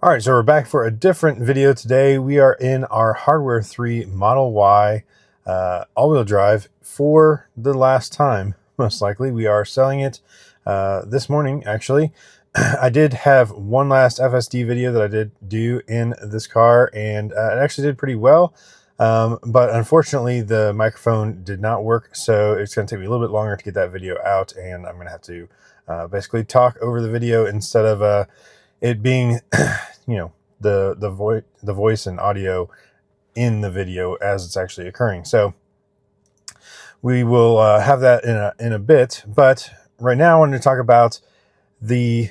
All right, so we're back for a different video today. We are in our HW3 Model Y all-wheel drive for the last time, most likely. We are selling it this morning, actually. I did have one last FSD video that I did do in this car, and it actually did pretty well. But unfortunately, the microphone did not work, so it's going to take me a little bit longer to get that video out, and I'm going to have to basically talk over the video instead of it being the voice and audio in the video as it's actually occurring. So we will have that in a bit, but right now I wanted to talk about the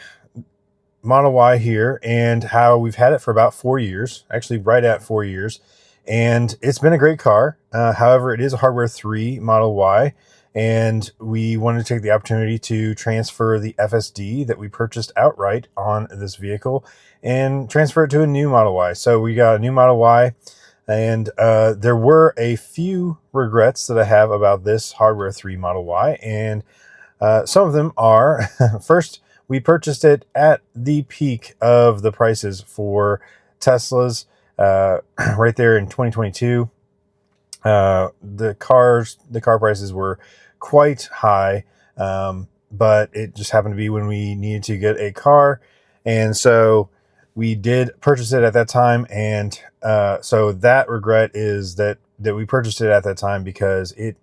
Model Y here and how we've had it for about 4 years, actually right at 4 years, and it's been a great car. However, it is a HW3 Model Y, and we wanted to take the opportunity to transfer the FSD that we purchased outright on this vehicle and transfer it to a new Model Y. So we got a new Model Y, and there were a few regrets that I have about this HW3 Model Y, and some of them are, first, we purchased it at the peak of the prices for Teslas right there in 2022. The car prices were quite high, but it just happened to be when we needed to get a car, and so we did purchase it at that time. And so that regret is that we purchased it at that time because it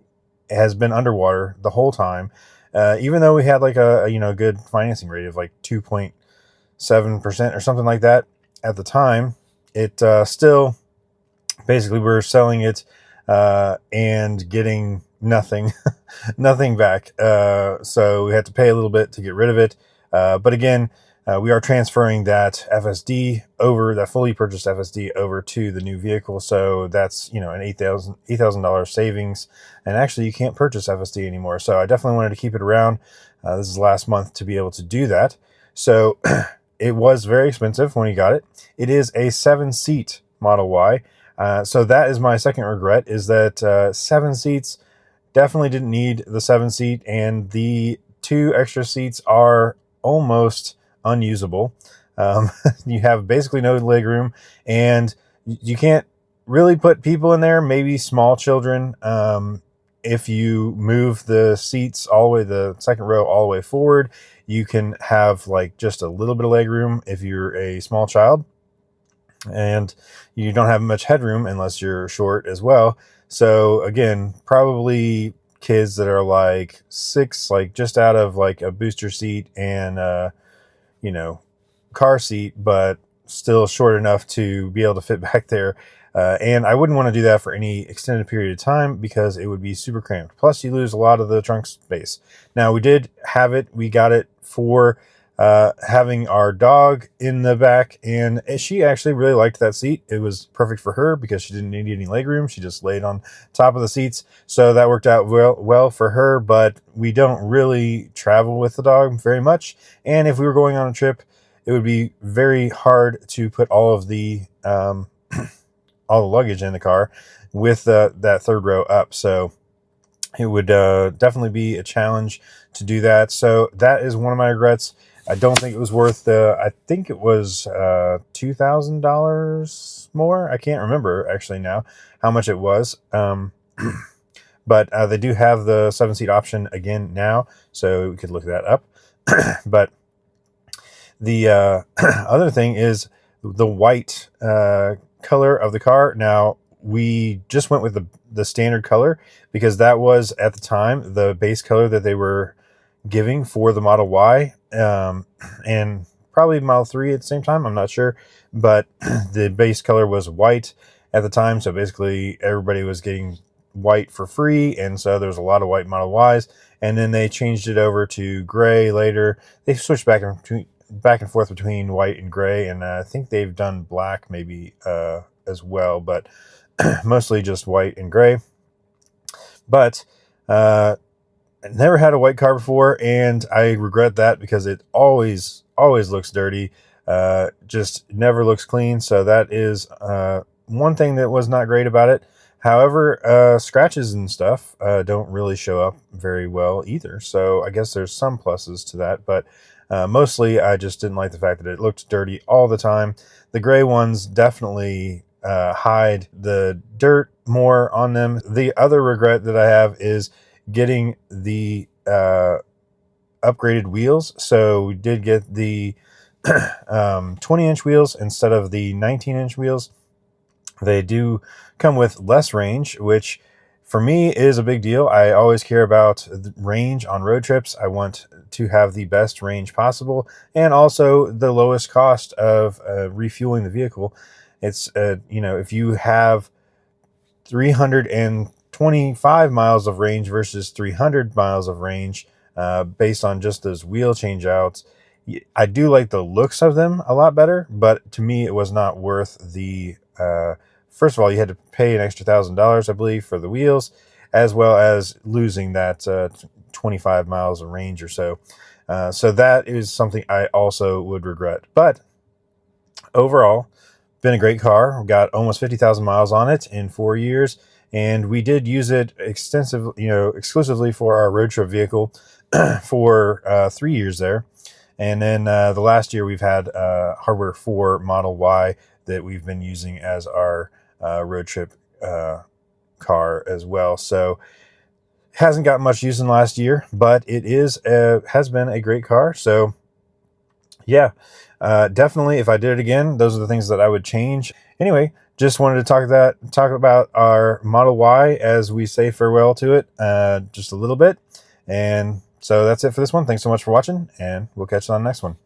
has been underwater the whole time, even though we had like a good financing rate of like 2.7% or something like that at the time. It still basically we're selling it and getting nothing nothing back, so we had to pay a little bit to get rid of it, but again, we are transferring that FSD over, that fully purchased FSD over to the new vehicle. So that's an $8,000 savings, and actually you can't purchase FSD anymore, so I definitely wanted to keep it around. This is last month to be able to do that. So it was very expensive when we got it. It is a 7-seat Model Y. So that is my second regret, is that 7 seats, definitely didn't need the 7-seat, and the 2 extra seats are almost unusable. You have basically no leg room, and you can't really put people in there, maybe small children. If you move the seats all the way, the second row all the way forward, you can have like just a little bit of leg room if you're a small child, and you don't have much headroom unless you're short as well. So again, probably kids that are like 6, like just out of like a booster seat and car seat, but still short enough to be able to fit back there. And I wouldn't want to do that for any extended period of time because it would be super cramped. Plus, you lose a lot of the trunk space. Now, we did have it. We got it for having our dog in the back, and she actually really liked that seat. It was perfect for her because she didn't need any leg room. She just laid on top of the seats, so that worked out well for her. But we don't really travel with the dog very much, and if we were going on a trip, it would be very hard to put all of the all the luggage in the car with that third row up. So it would definitely be a challenge to do that. So that is one of my regrets. I don't think it was worth I think it was $2,000 more. I can't remember actually now how much it was. But they do have the 7-seat option again now, so we could look that up. But the other thing is the white color of the car. Now, we just went with the standard color because that was at the time the base color that they were giving for the Model Y, and probably Model 3 at the same time, I'm not sure, but the base color was white at the time, so basically everybody was getting white for free, and so there's a lot of white Model Ys, and then they changed it over to gray later. They switched back and forth between white and gray, and I think they've done black maybe as well, but mostly just white and gray. But I never had a white car before, and I regret that because it always looks dirty. Just never looks clean. So that is one thing that was not great about it. However, scratches and stuff don't really show up very well either. So I guess there's some pluses to that, but Mostly, I just didn't like the fact that it looked dirty all the time. The gray ones definitely hide the dirt more on them. The other regret that I have is getting the upgraded wheels. So we did get the 20-inch wheels instead of the 19-inch wheels. They do come with less range, which for me is a big deal. I always care about the range on road trips. I want to have the best range possible and also the lowest cost of refueling the vehicle. It's, if you have 325 miles of range versus 300 miles of range based on just those wheel change outs, I do like the looks of them a lot better, but to me it was not worth the first of all, you had to pay an extra $1,000, I believe, for the wheels, as well as losing that 25 miles of range or so. So that is something I also would regret. But overall, been a great car. We got almost 50,000 miles on it in 4 years, and we did use it exclusively for our road trip vehicle for 3 years there. And then the last year we've had Hardware 4 Model Y that we've been using as our road trip car as well. So it hasn't got much use in the last year, but it has been a great car. So yeah, definitely if I did it again, those are the things that I would change. Anyway, just wanted to talk about our Model Y as we say farewell to it just a little bit. And so that's it for this one. Thanks so much for watching, and we'll catch you on the next one.